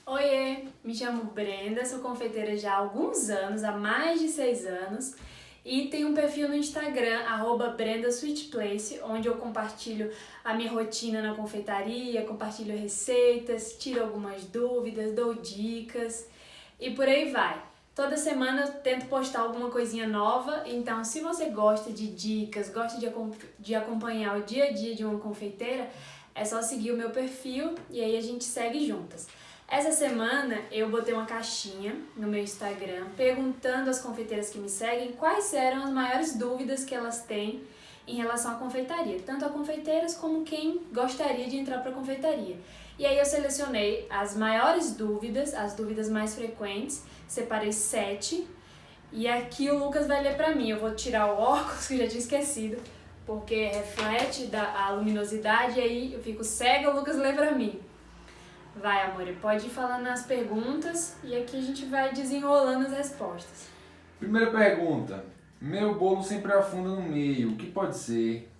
Oiê, me chamo Brenda, sou confeiteira já há alguns anos, há mais de 6 anos, e tenho um perfil no Instagram, @BrendaSweetPlace, onde eu compartilho a minha rotina na confeitaria, compartilho receitas, tiro algumas dúvidas, dou dicas e por aí vai. Toda semana eu tento postar alguma coisinha nova, então se você gosta de dicas, gosta de acompanhar o dia a dia de uma confeiteira, é só seguir o meu perfil e aí a gente segue juntas. Essa semana eu botei uma caixinha no meu Instagram perguntando às confeiteiras que me seguem quais eram as maiores dúvidas que elas têm em relação à confeitaria, tanto a confeiteiras como quem gostaria de entrar para a confeitaria. E aí eu selecionei as maiores dúvidas, as dúvidas mais frequentes, separei 7 e aqui o Lucas vai ler para mim. Eu vou tirar o óculos que eu já tinha esquecido, porque reflete a luminosidade e aí eu fico cega, o Lucas lê para mim. Vai, amor, pode ir falando as perguntas e aqui a gente vai desenrolando as respostas. Primeira pergunta. Meu bolo sempre afunda no meio. O que pode ser?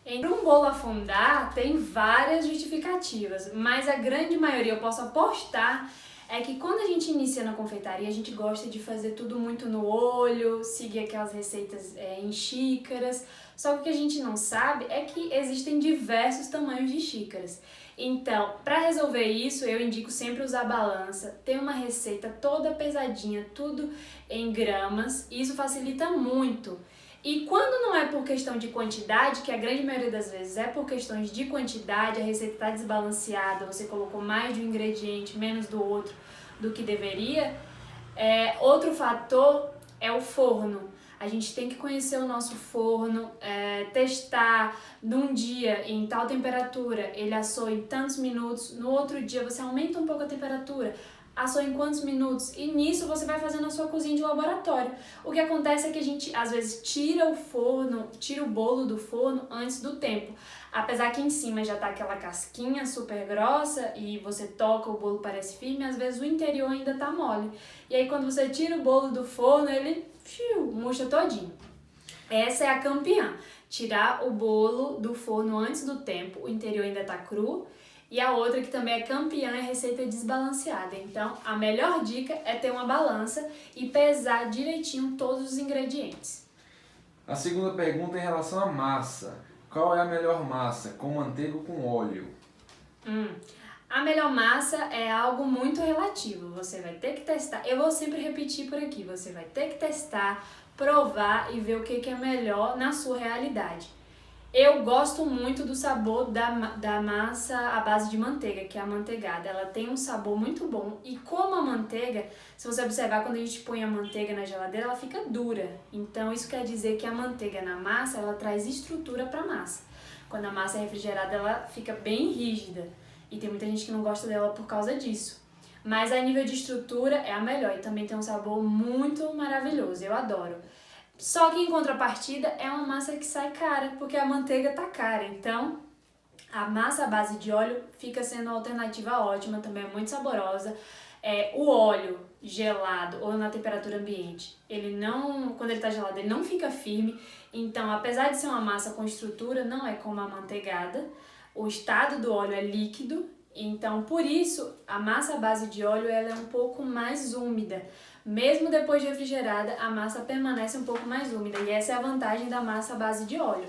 Em um bolo afundar, tem várias justificativas, mas a grande maioria, eu posso apostar, é que quando a gente inicia na confeitaria, a gente gosta de fazer tudo muito no olho, seguir aquelas receitas em xícaras, só que o que a gente não sabe é que existem diversos tamanhos de xícaras. Então, para resolver isso, eu indico sempre usar balança, ter uma receita toda pesadinha, tudo em gramas, e isso facilita muito. E quando não é por questão de quantidade, que a grande maioria das vezes é por questões de quantidade, a receita está desbalanceada, você colocou mais de um ingrediente, menos do outro do que deveria, outro fator é o forno. A gente tem que conhecer o nosso forno, testar num dia em tal temperatura, ele assou em tantos minutos, no outro dia você aumenta um pouco a temperatura, assou em quantos minutos, e nisso você vai fazendo a sua cozinha de laboratório. O que acontece é que a gente às vezes tira o bolo do forno antes do tempo. Apesar que em cima já tá aquela casquinha super grossa e você toca, o bolo parece firme, às vezes o interior ainda tá mole. E aí quando você tira o bolo do forno, ele murcha todinho. Essa é a campeã, tirar o bolo do forno antes do tempo, o interior ainda tá cru. E a outra que também é campeã é a receita desbalanceada. Então, a melhor dica é ter uma balança e pesar direitinho todos os ingredientes. A segunda pergunta é em relação à massa. Qual é a melhor massa? Com manteiga ou com óleo? A melhor massa é algo muito relativo. Você vai ter que testar. Eu vou sempre repetir por aqui. Você vai ter que testar, provar e ver o que é melhor na sua realidade. Eu gosto muito do sabor da massa à base de manteiga, que é a manteigada. Ela tem um sabor muito bom e como a manteiga, se você observar quando a gente põe a manteiga na geladeira, ela fica dura. Então isso quer dizer que a manteiga na massa, ela traz estrutura para a massa. Quando a massa é refrigerada, ela fica bem rígida e tem muita gente que não gosta dela por causa disso. Mas a nível de estrutura é a melhor e também tem um sabor muito maravilhoso, eu adoro. Só que em contrapartida é uma massa que sai cara, porque a manteiga tá cara. Então, a massa à base de óleo fica sendo uma alternativa ótima, também é muito saborosa. O óleo gelado ou na temperatura ambiente, quando ele tá gelado, ele não fica firme. Então, apesar de ser uma massa com estrutura, não é como a manteigada. O estado do óleo é líquido. Então, por isso, a massa à base de óleo ela é um pouco mais úmida. Mesmo depois de refrigerada, a massa permanece um pouco mais úmida. E essa é a vantagem da massa à base de óleo.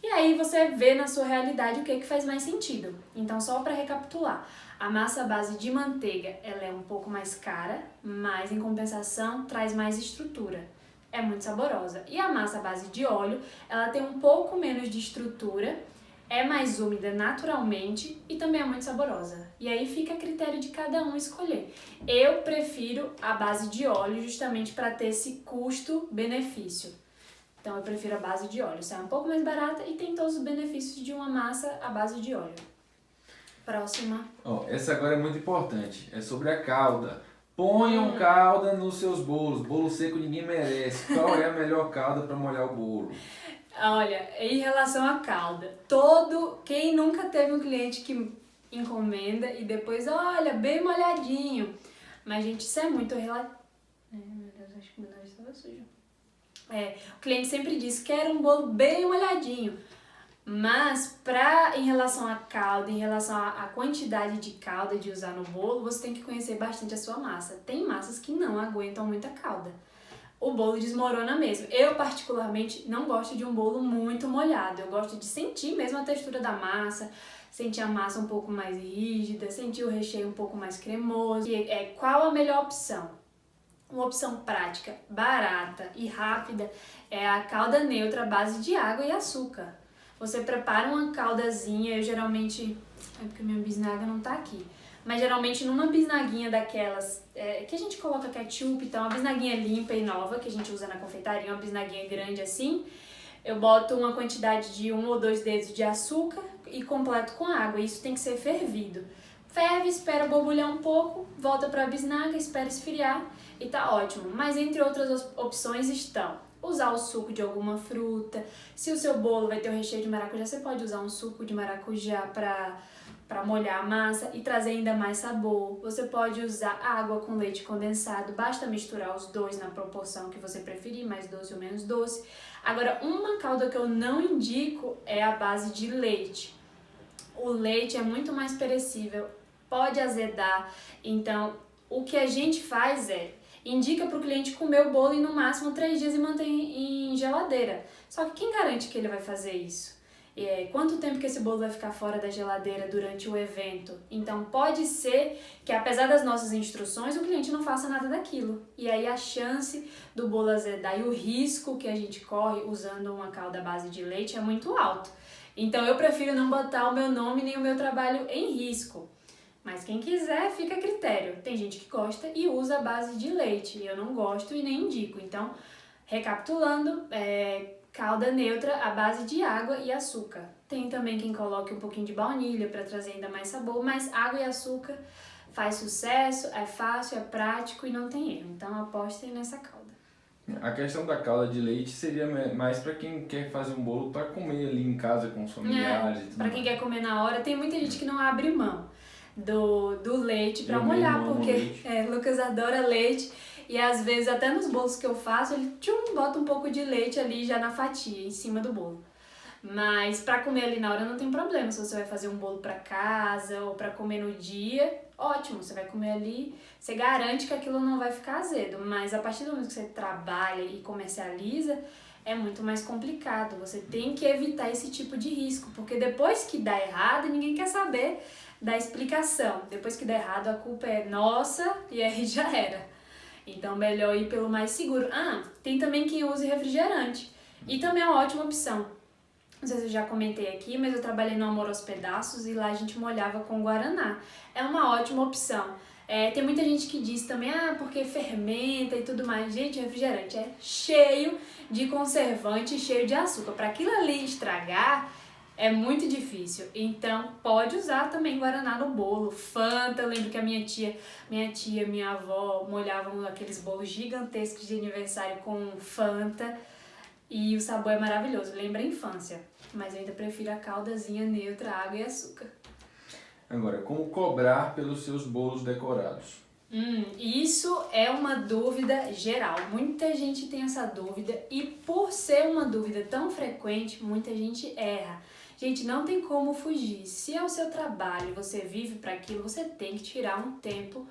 E aí você vê na sua realidade o que faz mais sentido. Então, só para recapitular, a massa à base de manteiga ela é um pouco mais cara, mas em compensação traz mais estrutura. É muito saborosa. E a massa à base de óleo, ela tem um pouco menos de estrutura, é mais úmida naturalmente e também é muito saborosa. E aí fica a critério de cada um escolher. Eu prefiro a base de óleo justamente para ter esse custo-benefício. Então eu prefiro a base de óleo. Sai um pouco mais barata e tem todos os benefícios de uma massa à base de óleo. Próxima. Essa agora é muito importante. É sobre a calda. Ponham calda nos seus bolos. Bolo seco ninguém merece. Qual é a melhor calda para molhar o bolo? Olha, em relação à calda, quem nunca teve um cliente que encomenda e depois, olha, bem molhadinho. Mas, gente, isso é muito relativo. Meu Deus, acho que o meu nariz estava sujo. O cliente sempre diz, quero um bolo bem molhadinho. Mas em relação à calda, em relação à quantidade de calda de usar no bolo, você tem que conhecer bastante a sua massa. Tem massas que não aguentam muita calda. O bolo desmorona mesmo. Eu, particularmente, não gosto de um bolo muito molhado. Eu gosto de sentir mesmo a textura da massa, sentir a massa um pouco mais rígida, sentir o recheio um pouco mais cremoso. E qual a melhor opção? Uma opção prática, barata e rápida é a calda neutra à base de água e açúcar. Você prepara uma caldazinha, eu geralmente... É porque minha bisnaga não tá aqui. Mas geralmente numa bisnaguinha daquelas que a gente coloca ketchup, então uma bisnaguinha limpa e nova que a gente usa na confeitaria, uma bisnaguinha grande assim, eu boto uma quantidade de 1 ou 2 dedos de açúcar e completo com água. Isso tem que ser fervido. Ferve, espera borbulhar um pouco, volta para a bisnaga, espera esfriar e tá ótimo. Mas entre outras opções estão usar o suco de alguma fruta. Se o seu bolo vai ter o recheio de maracujá, você pode usar um suco de maracujá para molhar a massa e trazer ainda mais sabor. Você pode usar água com leite condensado, basta misturar os dois na proporção que você preferir, mais doce ou menos doce. Agora, uma calda que eu não indico é a base de leite. O leite é muito mais perecível, pode azedar, então o que a gente faz indica para o cliente comer o bolo em no máximo 3 dias e manter em geladeira. Só que quem garante que ele vai fazer isso? Quanto tempo que esse bolo vai ficar fora da geladeira durante o evento? Então pode ser que, apesar das nossas instruções, o cliente não faça nada daquilo. E aí a chance do bolo azedar e o risco que a gente corre usando uma calda à base de leite é muito alto. Então eu prefiro não botar o meu nome nem o meu trabalho em risco. Mas quem quiser, fica a critério. Tem gente que gosta e usa a base de leite. Eu não gosto e nem indico. Então, recapitulando, calda neutra à base de água e açúcar. Tem também quem coloque um pouquinho de baunilha para trazer ainda mais sabor, mas água e açúcar faz sucesso, é fácil, é prático e não tem erro. Então apostem nessa calda. A questão da calda de leite seria mais para quem quer fazer um bolo para comer ali em casa com os familiares. Para quem quer comer na hora, tem muita gente que não abre mão do leite para molhar, porque Lucas adora leite e às vezes até nos bolos que eu faço, ele bota um pouco de leite ali já na fatia, em cima do bolo. Mas para comer ali na hora não tem problema, se você vai fazer um bolo para casa ou para comer no dia, ótimo, você vai comer ali, você garante que aquilo não vai ficar azedo, mas a partir do momento que você trabalha e comercializa, é muito mais complicado, você tem que evitar esse tipo de risco, porque depois que dá errado, ninguém quer saber da explicação, depois que dá errado a culpa é nossa e aí já era. Então melhor ir pelo mais seguro. Tem também quem use refrigerante, e também é uma ótima opção. Não sei se eu já comentei aqui, mas eu trabalhei no Amor aos Pedaços e lá a gente molhava com guaraná. É uma ótima opção. Tem muita gente que diz também, porque fermenta e tudo mais. Gente, refrigerante é cheio de conservante, cheio de açúcar. Para aquilo ali estragar, é muito difícil. Então, pode usar também guaraná no bolo. Fanta, eu lembro que a minha avó molhavam aqueles bolos gigantescos de aniversário com Fanta. E o sabor é maravilhoso, lembra a infância. Mas eu ainda prefiro a caldazinha neutra, água e açúcar. Agora, como cobrar pelos seus bolos decorados? Isso é uma dúvida geral. Muita gente tem essa dúvida e por ser uma dúvida tão frequente, muita gente erra. Gente, não tem como fugir. Se é o seu trabalho, você vive para aquilo, você tem que tirar um tempo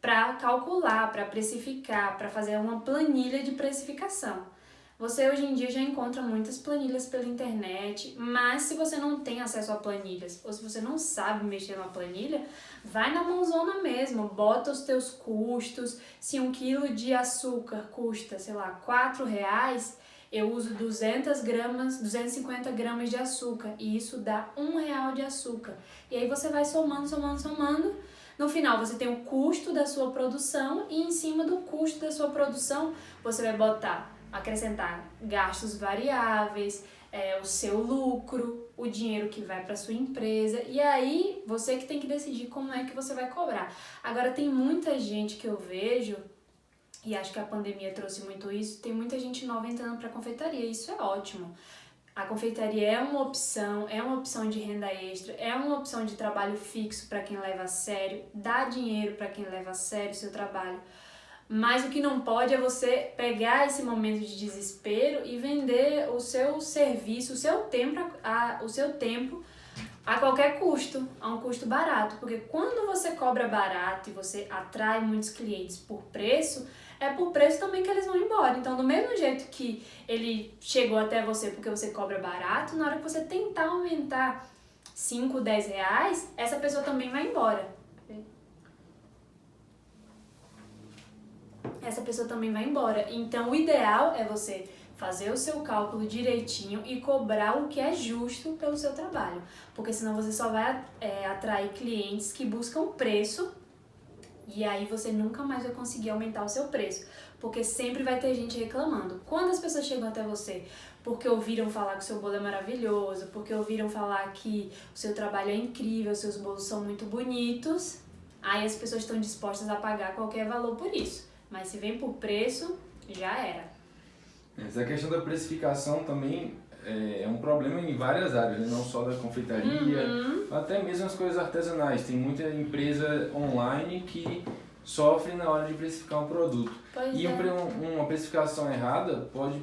para calcular, para precificar, para fazer uma planilha de precificação. Você hoje em dia já encontra muitas planilhas pela internet, mas se você não tem acesso a planilhas ou se você não sabe mexer numa planilha, vai na mãozona mesmo, bota os teus custos. Se 1 quilo de açúcar custa, sei lá, R$4, eu uso 250 gramas de açúcar e isso dá R$1 de açúcar. E aí você vai somando. No final você tem o custo da sua produção e em cima do custo da sua produção você vai acrescentar gastos variáveis, o seu lucro, o dinheiro que vai para sua empresa, e aí você que tem que decidir como é que você vai cobrar. Agora tem muita gente que eu vejo, e acho que a pandemia trouxe muito isso, tem muita gente nova entrando para a confeitaria, isso é ótimo. A confeitaria é uma opção de renda extra, é uma opção de trabalho fixo para quem leva a sério, dá dinheiro para quem leva a sério o seu trabalho. Mas o que não pode é você pegar esse momento de desespero e vender o seu serviço, o seu tempo a qualquer custo, a um custo barato. Porque quando você cobra barato e você atrai muitos clientes por preço, é por preço também que eles vão embora. Então, do mesmo jeito que ele chegou até você porque você cobra barato, na hora que você tentar aumentar 5, 10 reais, essa pessoa também vai embora. Essa pessoa também vai embora. Então, o ideal é você fazer o seu cálculo direitinho e cobrar o que é justo pelo seu trabalho. Porque senão você só vai atrair clientes que buscam preço e aí você nunca mais vai conseguir aumentar o seu preço. Porque sempre vai ter gente reclamando. Quando as pessoas chegam até você porque ouviram falar que o seu bolo é maravilhoso, porque ouviram falar que o seu trabalho é incrível, seus bolos são muito bonitos, aí as pessoas estão dispostas a pagar qualquer valor por isso. Mas se vem por preço, já era. Essa questão da precificação também é um problema em várias áreas, né? Não só da confeitaria, até mesmo as coisas artesanais. Tem muita empresa online que sofre na hora de precificar um produto. Uma precificação errada pode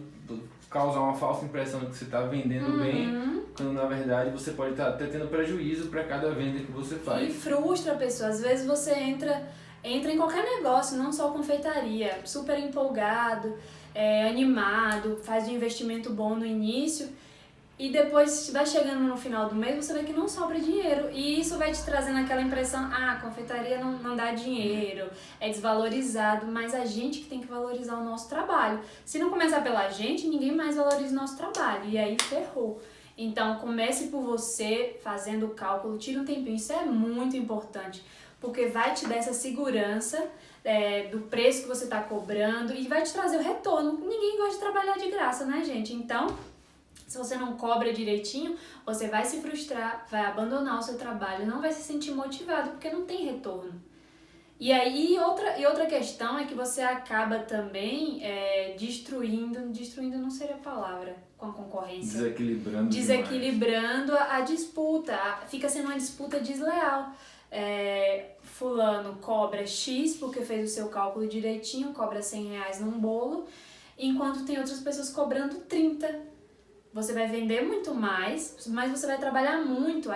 causar uma falsa impressão de que você está vendendo bem, quando na verdade você pode estar até tendo prejuízo para cada venda que você faz. E frustra a pessoa. Às vezes você entra em qualquer negócio, não só confeitaria, super empolgado, animado, faz um investimento bom no início e depois vai chegando no final do mês, você vê que não sobra dinheiro e isso vai te trazendo aquela impressão, a confeitaria não dá dinheiro, é desvalorizado, mas a gente que tem que valorizar o nosso trabalho. Se não começar pela gente, ninguém mais valoriza o nosso trabalho e aí ferrou. Então comece por você, fazendo o cálculo, tira um tempinho, isso é muito importante. Porque vai te dar essa segurança do preço que você está cobrando e vai te trazer o retorno. Ninguém gosta de trabalhar de graça, né, gente? Então, se você não cobra direitinho, você vai se frustrar, vai abandonar o seu trabalho, não vai se sentir motivado, porque não tem retorno. E aí, outra questão é que você acaba também destruindo não seria a palavra, com a concorrência. Desequilibrando a disputa, fica sendo uma disputa desleal. Fulano cobra X porque fez o seu cálculo direitinho, cobra 100 reais num bolo, enquanto tem outras pessoas cobrando 30. Você vai vender muito mais, mas você vai trabalhar muito.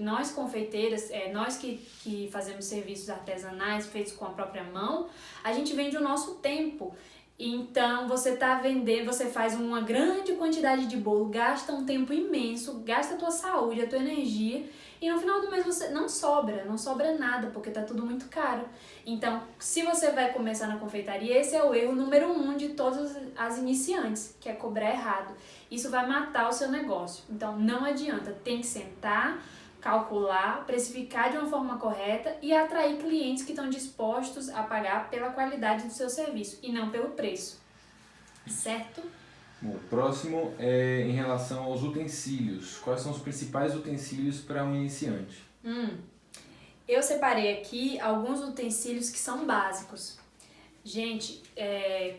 Nós confeiteiras, nós que fazemos serviços artesanais feitos com a própria mão, a gente vende o nosso tempo. Então, você tá vendendo, você faz uma grande quantidade de bolo, gasta um tempo imenso, gasta a tua saúde, a tua energia, e no final do mês você não sobra nada, porque tá tudo muito caro. Então, se você vai começar na confeitaria, esse é o erro número 1 de todas as iniciantes, que é cobrar errado. Isso vai matar o seu negócio. Então, não adianta, tem que sentar, calcular, precificar de uma forma correta e atrair clientes que estão dispostos a pagar pela qualidade do seu serviço e não pelo preço, certo? Bom, o próximo é em relação aos utensílios. Quais são os principais utensílios para um iniciante? Eu separei aqui alguns utensílios que são básicos. Gente,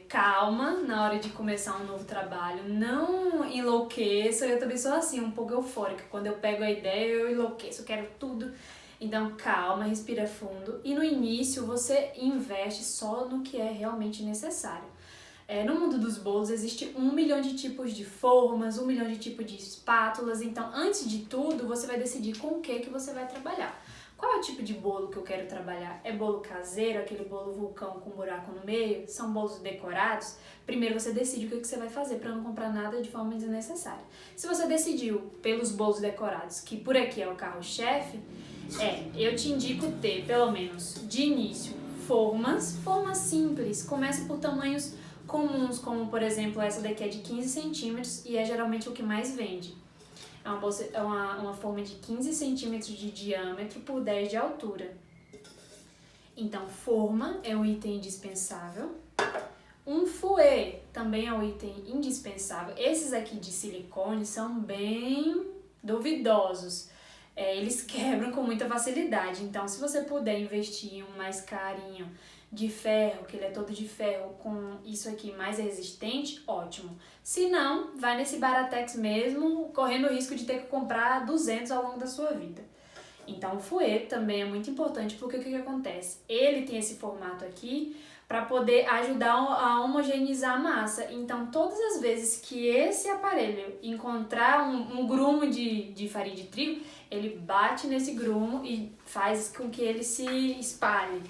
calma na hora de começar um novo trabalho, não enlouqueça, eu também sou assim, um pouco eufórica, quando eu pego a ideia eu enlouqueço, eu quero tudo, então calma, respira fundo e no início você investe só no que é realmente necessário. No mundo dos bolos existe 1 milhão de tipos de formas, 1 milhão de tipos de espátulas, então antes de tudo você vai decidir com o que você vai trabalhar. Qual é o tipo de bolo que eu quero trabalhar? É bolo caseiro, aquele bolo vulcão com buraco no meio? São bolos decorados? Primeiro você decide o que você vai fazer para não comprar nada de forma desnecessária. Se você decidiu pelos bolos decorados, que por aqui é o carro-chefe, eu te indico ter, pelo menos de início, formas simples. Comece por tamanhos comuns, como por exemplo essa daqui é de 15 centímetros e é geralmente o que mais vende. É uma forma de 15 centímetros de diâmetro por 10 de altura. Então, forma é um item indispensável. Um fouet também é um item indispensável. Esses aqui de silicone são bem duvidosos. Eles quebram com muita facilidade. Então, se você puder investir em um mais carinho de ferro, que ele é todo de ferro, com isso aqui mais resistente, ótimo. Se não, vai nesse Baratex mesmo, correndo o risco de ter que comprar 200 ao longo da sua vida. Então o fouet também é muito importante porque o que acontece? Ele tem esse formato aqui para poder ajudar a homogeneizar a massa. Então todas as vezes que esse aparelho encontrar um grumo de farinha de trigo, ele bate nesse grumo e faz com que ele se espalhe.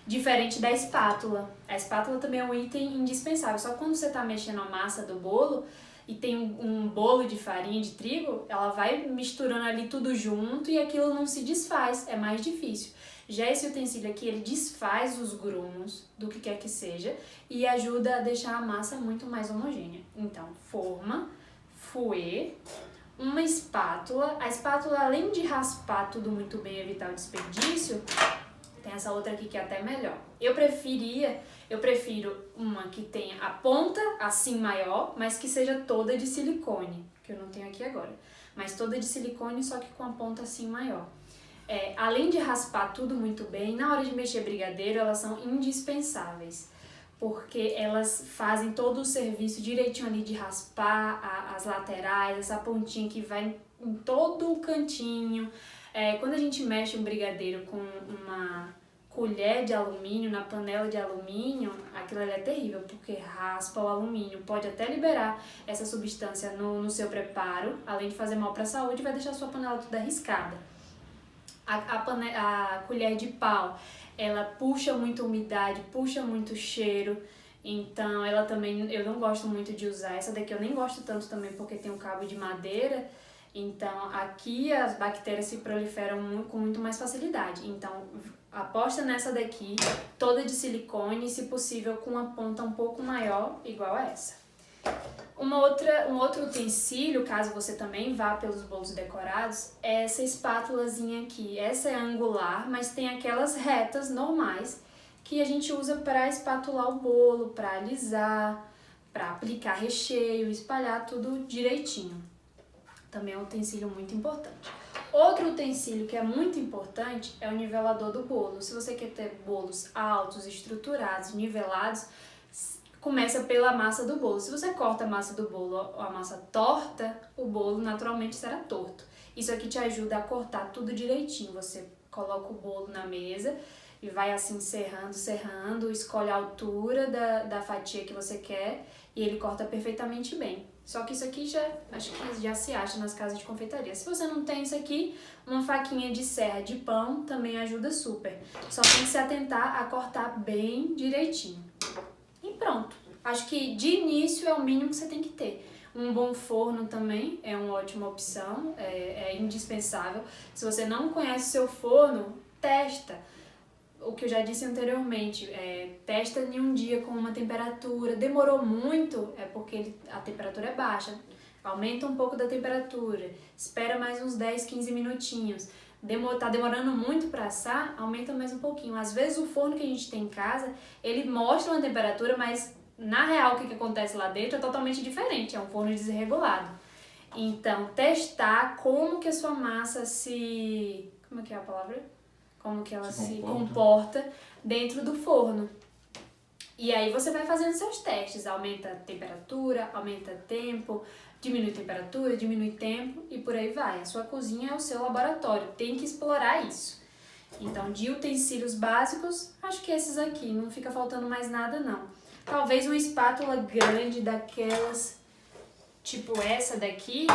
Diferente da espátula. A espátula também é um item indispensável. Só que quando você está mexendo a massa do bolo e tem um bolo de farinha de trigo, ela vai misturando ali tudo junto e aquilo não se desfaz. É mais difícil. Já esse utensílio aqui, ele desfaz os grumos do que quer que seja e ajuda a deixar a massa muito mais homogênea. Então, forma, fouet, uma espátula. A espátula, além de raspar tudo muito bem e evitar o desperdício, tem essa outra aqui que é até melhor. Eu prefiro uma que tenha a ponta assim maior, mas que seja toda de silicone, que eu não tenho aqui agora. Mas toda de silicone, só que com a ponta assim maior. Além de raspar tudo muito bem, na hora de mexer brigadeiro, elas são indispensáveis. Porque elas fazem todo o serviço direitinho ali de raspar as laterais, essa pontinha que vai em todo o cantinho. Quando a gente mexe um brigadeiro com uma colher de alumínio na panela de alumínio, aquilo ali é terrível, porque raspa o alumínio, pode até liberar essa substância no seu preparo, além de fazer mal para a saúde, vai deixar a sua panela toda arriscada. A colher de pau, ela puxa muita umidade, puxa muito cheiro, então ela também, eu não gosto muito de usar. Essa daqui eu nem gosto tanto também porque tem um cabo de madeira, então aqui as bactérias se proliferam com muito mais facilidade. Então aposta nessa daqui, toda de silicone, se possível com uma ponta um pouco maior, igual a essa. Um outro utensílio, caso você também vá pelos bolos decorados, é essa espátulazinha aqui. Essa é angular, mas tem aquelas retas normais que a gente usa para espatular o bolo, para alisar, para aplicar recheio, espalhar tudo direitinho. Também é um utensílio muito importante. Outro utensílio que é muito importante é o nivelador do bolo. Se você quer ter bolos altos, estruturados, nivelados, começa pela massa do bolo. Se você corta a massa do bolo ou a massa torta, o bolo naturalmente será torto. Isso aqui te ajuda a cortar tudo direitinho. Você coloca o bolo na mesa e vai assim serrando, escolhe a altura da fatia que você quer e ele corta perfeitamente bem. Só que isso aqui acho que já se acha nas casas de confeitaria. Se você não tem isso aqui, uma faquinha de serra de pão também ajuda super. Só tem que se atentar a cortar bem direitinho. E pronto. Acho que de início é o mínimo que você tem que ter. Um bom forno também é uma ótima opção, é indispensável. Se você não conhece o seu forno, testa. O que eu já disse anteriormente, testa em um dia com uma temperatura. Demorou muito, é porque a temperatura é baixa. Aumenta um pouco da temperatura, espera mais uns 10, 15 minutinhos. Tá demorando muito para assar, aumenta mais um pouquinho. Às vezes o forno que a gente tem em casa, ele mostra uma temperatura, mas na real o que acontece lá dentro é totalmente diferente, é um forno desregulado. Então, testar como que a sua massa como é que é a palavra? Como que ela se comporta dentro do forno. E aí você vai fazendo seus testes, aumenta a temperatura, aumenta tempo, diminui temperatura, diminui tempo e por aí vai. A sua cozinha é o seu laboratório, tem que explorar isso. Então, de utensílios básicos, acho que esses aqui, não fica faltando mais nada não. Talvez uma espátula grande daquelas, tipo essa daqui,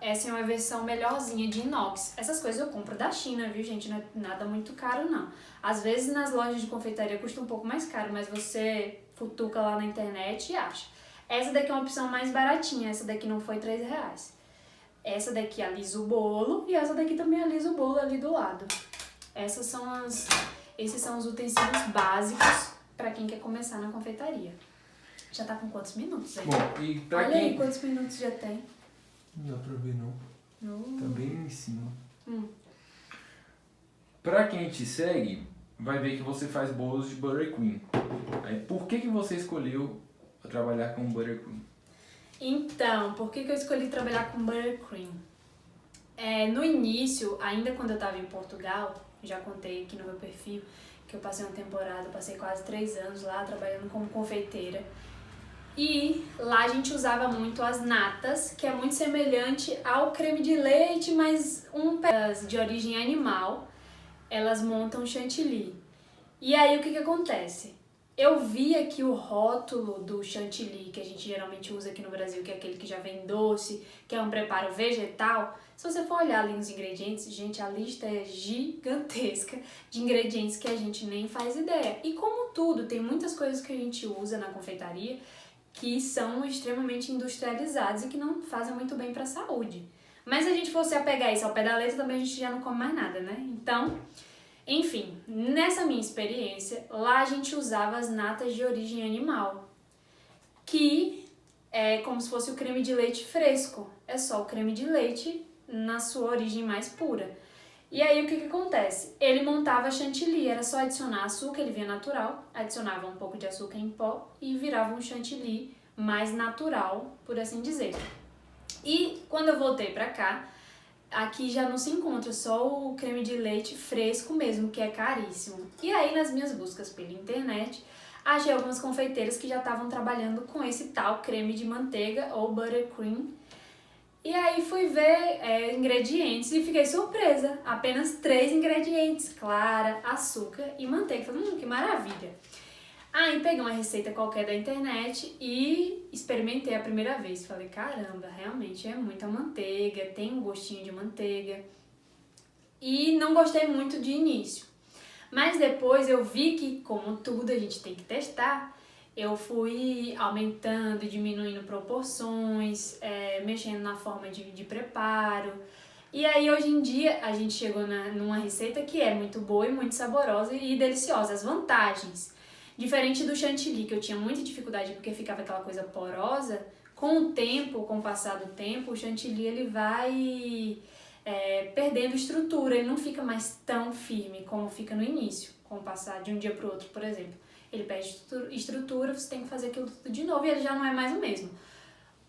essa é uma versão melhorzinha de inox. Essas coisas eu compro da China, viu gente? Não é nada muito caro não. Às vezes nas lojas de confeitaria custa um pouco mais caro, mas você futuca lá na internet e acha. Essa daqui é uma opção mais baratinha, essa daqui não foi R$3. Essa daqui alisa o bolo e essa daqui também alisa o bolo ali do lado. Esses são os utensílios básicos para quem quer começar na confeitaria. Já tá com quantos minutos aí? Bom, e pra Olha quem... aí quantos minutos já tem. Não dá pra ver não. Tá bem em cima. Pra quem te segue, vai ver que você faz bolos de Buttercream. Aí, por que você escolheu trabalhar com Buttercream? Então, por que eu escolhi trabalhar com Buttercream? No início, ainda quando eu estava em Portugal, já contei aqui no meu perfil, que eu passei uma temporada, passei quase 3 anos lá trabalhando como confeiteira. E lá a gente usava muito as natas, que é muito semelhante ao creme de leite, mas de origem animal, elas montam chantilly. E aí o que acontece? Eu via que o rótulo do chantilly, que a gente geralmente usa aqui no Brasil, que é aquele que já vem doce, que é um preparo vegetal, se você for olhar ali nos ingredientes, gente, a lista é gigantesca de ingredientes que a gente nem faz ideia. E como tudo, tem muitas coisas que a gente usa na confeitaria que são extremamente industrializadas e que não fazem muito bem para a saúde. Mas se a gente fosse apegar isso ao pé da letra, também a gente já não come mais nada, né? Então, enfim, nessa minha experiência, lá a gente usava as natas de origem animal, que é como se fosse o creme de leite fresco. É só o creme de leite na sua origem mais pura. E aí o que acontece? Ele montava chantilly, era só adicionar açúcar, ele vinha natural, adicionava um pouco de açúcar em pó e virava um chantilly mais natural, por assim dizer. E quando eu voltei pra cá, aqui já não se encontra só o creme de leite fresco mesmo, que é caríssimo. E aí nas minhas buscas pela internet, achei algumas confeiteiras que já estavam trabalhando com esse tal creme de manteiga ou buttercream. E aí fui ver ingredientes e fiquei surpresa. Apenas 3 ingredientes, clara, açúcar e manteiga. Falei, que maravilha. Aí peguei uma receita qualquer da internet e experimentei a primeira vez. Falei, caramba, realmente é muita manteiga, tem um gostinho de manteiga. E não gostei muito de início. Mas depois eu vi que, como tudo, a gente tem que testar. Eu fui aumentando e diminuindo proporções, mexendo na forma de preparo. E aí, hoje em dia, a gente chegou numa receita que é muito boa e muito saborosa e deliciosa. As vantagens. Diferente do chantilly, que eu tinha muita dificuldade porque ficava aquela coisa porosa, com o tempo, com o passar do tempo, o chantilly ele vai perdendo estrutura, ele não fica mais tão firme como fica no início, com o passar de um dia para o outro, por exemplo. Ele perde estrutura, você tem que fazer aquilo tudo de novo e ele já não é mais o mesmo.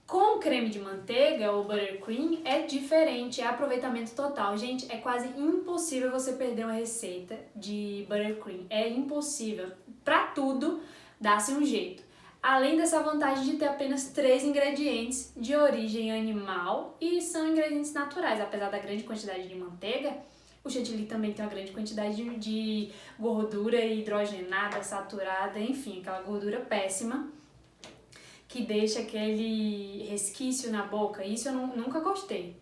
Com o creme de manteiga, ou buttercream, é diferente, é aproveitamento total. Gente, é quase impossível você perder uma receita de buttercream. É impossível. Pra tudo, dá-se um jeito. Além dessa vantagem de ter apenas 3 ingredientes de origem animal e são ingredientes naturais. Apesar da grande quantidade de manteiga, o chantilly também tem uma grande quantidade de gordura hidrogenada, saturada, enfim, aquela gordura péssima que deixa aquele resquício na boca. Isso eu nunca gostei.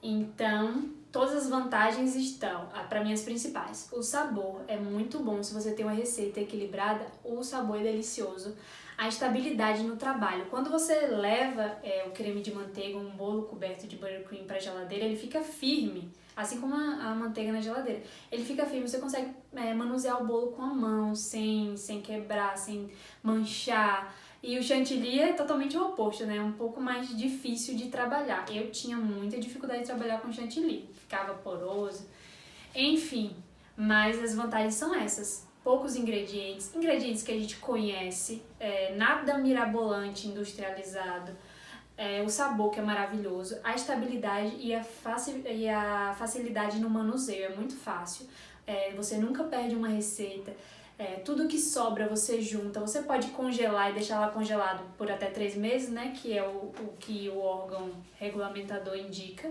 Então, todas as vantagens estão, para mim, as principais. O sabor é muito bom se você tem uma receita equilibrada, o sabor é delicioso. A estabilidade no trabalho. Quando você leva o creme de manteiga, um bolo coberto de buttercream para a geladeira, ele fica firme, assim como a manteiga na geladeira. Ele fica firme, você consegue manusear o bolo com a mão, sem quebrar, sem manchar. E o chantilly é totalmente o oposto, né? É um pouco mais difícil de trabalhar. Eu tinha muita dificuldade de trabalhar com chantilly, ficava poroso, enfim. Mas as vantagens são essas. Poucos ingredientes que a gente conhece, nada mirabolante, industrializado, o sabor que é maravilhoso, a estabilidade e a facilidade no manuseio, é muito fácil, você nunca perde uma receita, tudo que sobra você junta, você pode congelar e deixar lá congelado por até 3 meses, né, que é o que o órgão regulamentador indica.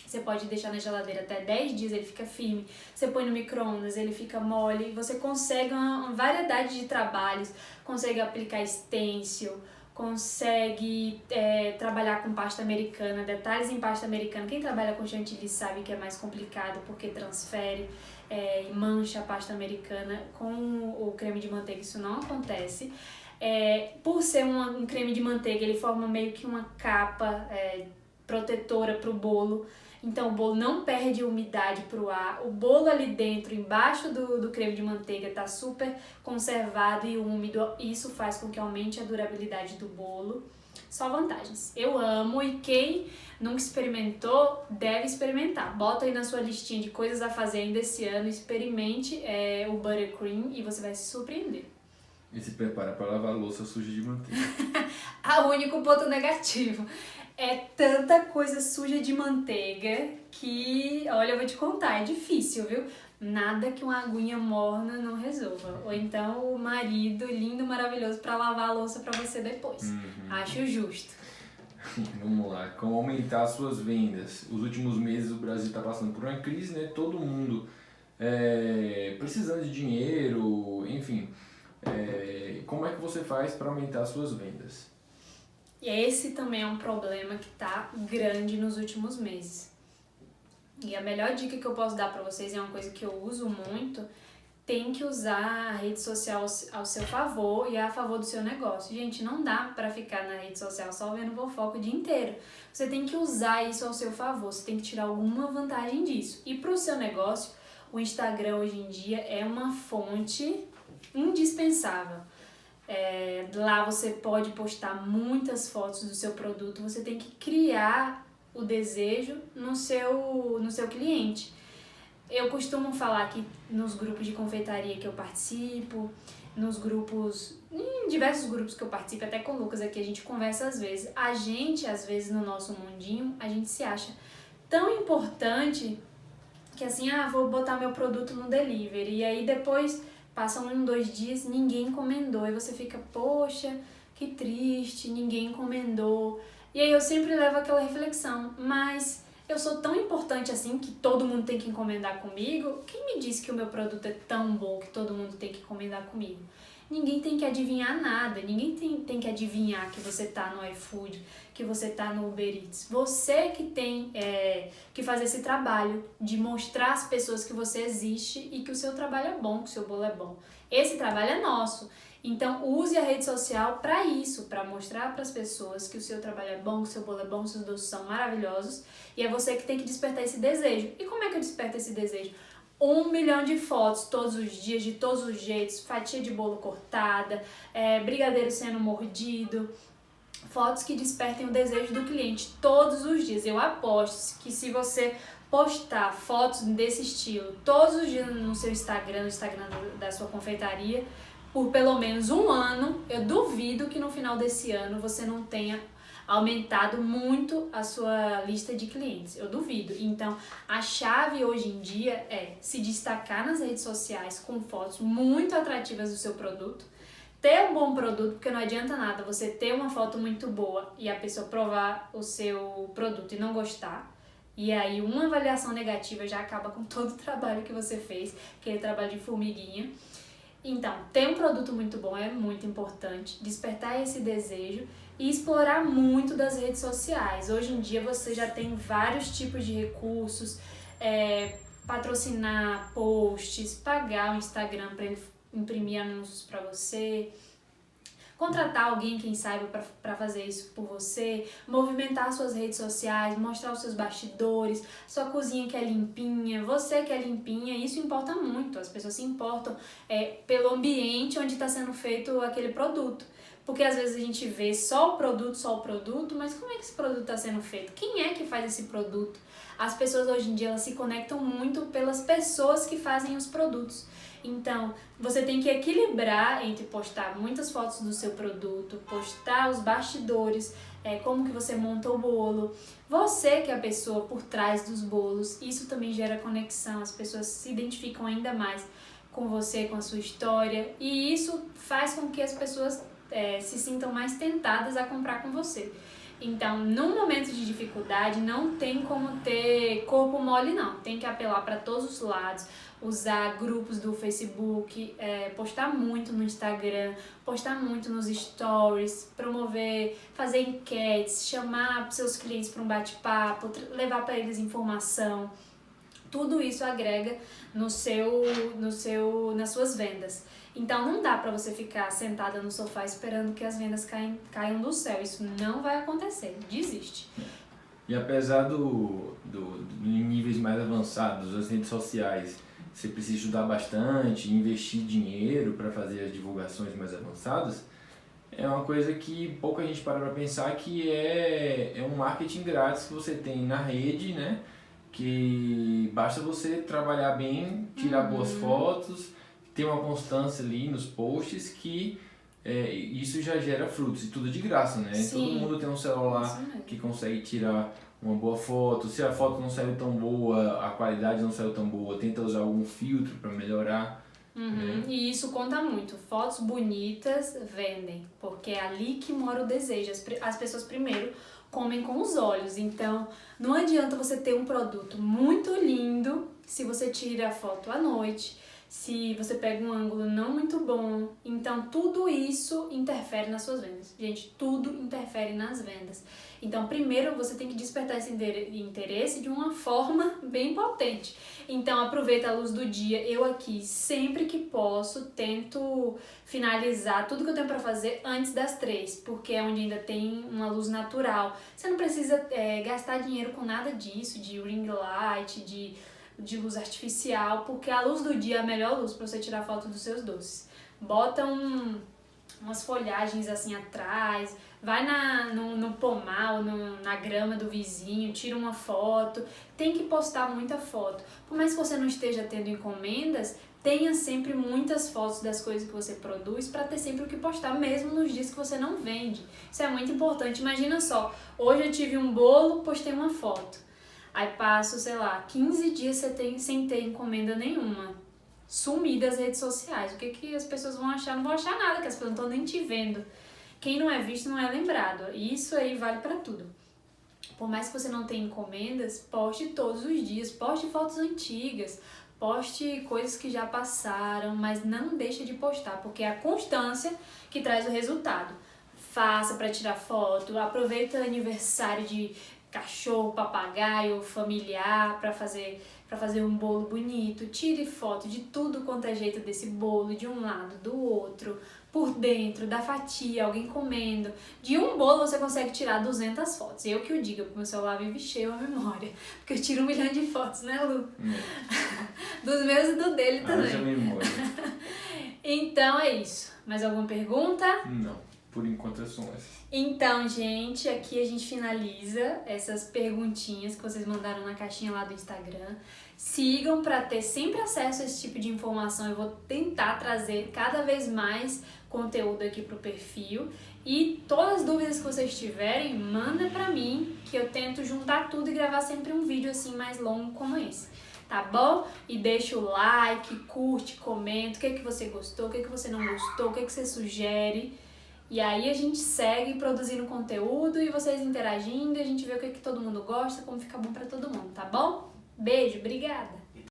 Você pode deixar na geladeira até 10 dias, ele fica firme. Você põe no micro-ondas, ele fica mole. Você consegue uma variedade de trabalhos. Consegue aplicar stencil, consegue trabalhar com pasta americana. Detalhes em pasta americana. Quem trabalha com chantilly sabe que é mais complicado porque transfere e mancha a pasta americana. Com o creme de manteiga isso não acontece. Por ser um creme de manteiga, ele forma meio que uma capa protetora para o bolo. Então o bolo não perde umidade para o ar, o bolo ali dentro, embaixo do creme de manteiga está super conservado e úmido, isso faz com que aumente a durabilidade do bolo. Só vantagens. Eu amo e quem nunca experimentou deve experimentar. Bota aí na sua listinha de coisas a fazer ainda esse ano, experimente o buttercream e você vai se surpreender. E se prepara para lavar a louça suja de manteiga. O único ponto negativo é tanta coisa suja de manteiga que, olha, eu vou te contar, é difícil, viu? Nada que uma aguinha morna não resolva. Ou então o marido lindo, maravilhoso para lavar a louça para você depois. Acho justo. Vamos lá, como aumentar suas vendas? Os últimos meses o Brasil está passando por uma crise, né? Todo mundo precisando de dinheiro, enfim. Como é que você faz para aumentar suas vendas? E esse também é um problema que tá grande nos últimos meses. E a melhor dica que eu posso dar para vocês é uma coisa que eu uso muito. Tem que usar a rede social ao seu favor e a favor do seu negócio. Gente, não dá para ficar na rede social só vendo fofoca o dia inteiro. Você tem que usar isso ao seu favor, você tem que tirar alguma vantagem disso. E para o seu negócio, o Instagram hoje em dia é uma fonte indispensável. Lá você pode postar muitas fotos do seu produto, você tem que criar o desejo no seu cliente. Eu costumo falar que nos grupos de confeitaria que eu participo, em diversos grupos que eu participo, até com o Lucas aqui, a gente conversa às vezes. Às vezes no nosso mundinho, a gente se acha tão importante que assim, vou botar meu produto no delivery. E aí depois, passam 1-2 dias, ninguém encomendou. E você fica, poxa, que triste, ninguém encomendou. E aí eu sempre levo aquela reflexão, mas eu sou tão importante assim que todo mundo tem que encomendar comigo? Quem me disse que o meu produto é tão bom que todo mundo tem que encomendar comigo? Ninguém tem que adivinhar nada, ninguém tem que adivinhar que você tá no iFood, que você tá no Uber Eats. Você que tem que fazer esse trabalho de mostrar às pessoas que você existe e que o seu trabalho é bom, que o seu bolo é bom. Esse trabalho é nosso. Então use a rede social para isso, para mostrar para as pessoas que o seu trabalho é bom, que o seu bolo é bom, que os seus doces são maravilhosos. E é você que tem que despertar esse desejo. E como é que eu desperto esse desejo? 1 milhão de fotos todos os dias, de todos os jeitos, fatia de bolo cortada, brigadeiro sendo mordido, fotos que despertem o desejo do cliente todos os dias. Eu aposto que se você postar fotos desse estilo todos os dias no seu Instagram, no Instagram da sua confeitaria, por pelo menos 1 ano, eu duvido que no final desse ano você não tenha aumentado muito a sua lista de clientes. Eu duvido. Então, a chave hoje em dia é se destacar nas redes sociais com fotos muito atrativas do seu produto, ter um bom produto, porque não adianta nada você ter uma foto muito boa e a pessoa provar o seu produto e não gostar. E aí uma avaliação negativa já acaba com todo o trabalho que você fez, aquele trabalho de formiguinha. Então, ter um produto muito bom é muito importante, despertar esse desejo e explorar muito das redes sociais. Hoje em dia você já tem vários tipos de recursos, patrocinar posts, pagar o Instagram para ele imprimir anúncios para você, contratar alguém, quem saiba, para fazer isso por você, movimentar suas redes sociais, mostrar os seus bastidores, sua cozinha que é limpinha, você que é limpinha, isso importa muito, as pessoas se importam pelo ambiente onde está sendo feito aquele produto. Porque às vezes a gente vê só o produto, mas como é que esse produto está sendo feito? Quem é que faz esse produto? As pessoas hoje em dia elas se conectam muito pelas pessoas que fazem os produtos. Então, você tem que equilibrar entre postar muitas fotos do seu produto, postar os bastidores, como que você monta o bolo. Você que é a pessoa por trás dos bolos, isso também gera conexão, as pessoas se identificam ainda mais com você, com a sua história. E isso faz com que as pessoas se sintam mais tentadas a comprar com você. Então, num momento de dificuldade, não tem como ter corpo mole, não. Tem que apelar para todos os lados, usar grupos do Facebook, postar muito no Instagram, postar muito nos stories, promover, fazer enquetes, chamar seus clientes para um bate-papo, levar para eles informação. Tudo isso agrega nas suas vendas. Então não dá para você ficar sentada no sofá esperando que as vendas caiam do céu. Isso não vai acontecer. Desiste. E apesar do níveis mais avançados das redes sociais, você precisa estudar bastante, investir dinheiro para fazer as divulgações mais avançadas, é uma coisa que pouca gente para pensar que é um marketing grátis que você tem na rede, né? Que basta você trabalhar bem, tirar boas fotos, ter uma constância ali nos posts que isso já gera frutos, e tudo de graça, né? Sim. Todo mundo tem um celular que consegue tirar uma boa foto. Se a foto não saiu tão boa, a qualidade não saiu tão boa, tenta usar algum filtro para melhorar. Uhum. E isso conta muito. Fotos bonitas vendem, porque é ali que mora o desejo. As pessoas primeiro comem com os olhos. Então, não adianta você ter um produto muito lindo se você tira a foto à noite, se você pega um ângulo não muito bom. Então, tudo isso interfere nas suas vendas. Gente, tudo interfere nas vendas. Então, primeiro você tem que despertar esse interesse de uma forma bem potente. Então, aproveita a luz do dia. Eu aqui, sempre que posso, tento finalizar tudo que eu tenho para fazer antes das 3, porque é onde ainda tem uma luz natural. Você não precisa gastar dinheiro com nada disso, de ring light, de luz artificial, porque a luz do dia é a melhor luz para você tirar foto dos seus doces. Bota umas folhagens assim atrás, vai no pomar ou na grama do vizinho, tira uma foto. Tem que postar muita foto. Por mais que você não esteja tendo encomendas, tenha sempre muitas fotos das coisas que você produz para ter sempre o que postar, mesmo nos dias que você não vende. Isso é muito importante. Imagina só, hoje eu tive um bolo, postei uma foto. Aí passo, sei lá, 15 dias sem ter encomenda nenhuma. Sumi das redes sociais. O que as pessoas vão achar? Não vão achar nada, que as pessoas não estão nem te vendo. Quem não é visto não é lembrado. E isso aí vale pra tudo. Por mais que você não tenha encomendas, poste todos os dias. Poste fotos antigas. Poste coisas que já passaram, mas não deixe de postar, porque é a constância que traz o resultado. Faça pra tirar foto. Aproveita o aniversário de cachorro, papagaio, familiar para fazer um bolo bonito. Tire foto de tudo quanto é jeito desse bolo, de um lado, do outro, por dentro, da fatia, alguém comendo. De um bolo você consegue tirar 200 fotos. Eu que o digo, porque meu celular vive cheio a memória. Porque eu tiro 1 milhão de fotos, né, Lu? Dos meus e do dele também. Haja memória. Então é isso. Mais alguma pergunta? Não. Por enquanto são essas. Então, gente, aqui a gente finaliza essas perguntinhas que vocês mandaram na caixinha lá do Instagram. Sigam para ter sempre acesso a esse tipo de informação. Eu vou tentar trazer cada vez mais conteúdo aqui pro perfil. E todas as dúvidas que vocês tiverem, manda para mim, que eu tento juntar tudo e gravar sempre um vídeo assim mais longo como esse. Tá bom? E deixa o like, curte, comenta o que você gostou, o que você não gostou, o que você sugere. E aí a gente segue produzindo conteúdo e vocês interagindo, e a gente vê o que todo mundo gosta, como fica bom pra todo mundo, tá bom? Beijo, obrigada!